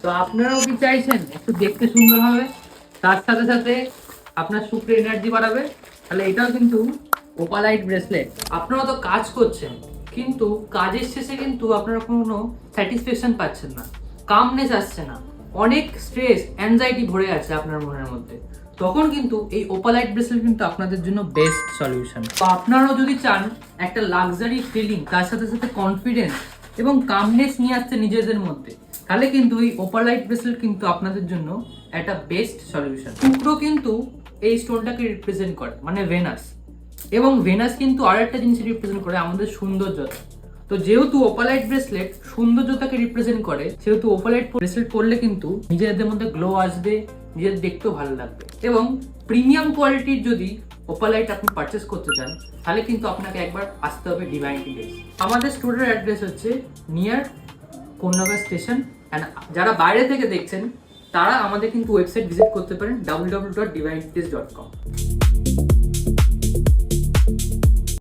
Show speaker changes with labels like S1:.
S1: তো আপনারাও কি চাইছেন একটু দেখতে সুন্দর হবে, তার সাথে সাথে আপনার শুক্র এনার্জি বাড়াবে? তাহলে এটাও কিন্তু ওপালাইট ব্রেসলেট। আপনারা তো কাজ করছেন, কিন্তু কাজের শেষে কিন্তু আপনারা কোনো স্যাটিসফ্যাকশন পাচ্ছেন না, কামনেস আসছে না, অনেক স্ট্রেস অ্যাংজাইটি ভরে আছে আপনার মনের মধ্যে। তখন কিন্তু এই ওপালাইট ব্রেসলেট কিন্তু আপনাদের জন্য বেস্ট সলিউশন। তো আপনারাও যদি চান একটা লাক্সারি ফিলিং, তার সাথে সাথে কনফিডেন্স এবং কামনেস নিয়ে আসছে নিজেদের মধ্যে, তাহলে কিন্তু এই ওপালাইট ব্রেসলেট কিন্তু আপনাদের জন্য একটা বেস্ট সলিউশন। শুক্র কিন্তু এই স্টোনটাকে রিপ্রেজেন্ট করে, মানে ভেনাস। এবং ভেনাস কিন্তু আর একটা জিনিস রিপ্রেজেন্ট করে, আমাদের সৌন্দর্যতা। তো যেহেতু ওপালাইট ব্রেসলেট সৌন্দর্যতাকে রিপ্রেজেন্ট করে, সেহেতু ওপালাইট ব্রেসলেট পরলে কিন্তু নিজেদের মধ্যে গ্লো আসবে, নিজেদের দেখতেও ভালো লাগবে। এবং প্রিমিয়াম কোয়ালিটির যদি ওপালাইট আপনি পারচেস করতে চান, তাহলে কিন্তু আপনাকে একবার আসতে হবে ডিভাইন টিলেস। আমাদের স্টোরের অ্যাড্রেস হচ্ছে নিয়ার কোন্নগর স্টেশন। অ্যান্ড যারা বাইরে থেকে দেখছেন, তারা আমাদের কিন্তু ওয়েবসাইট ভিজিট করতে পারেন www.divinities.com।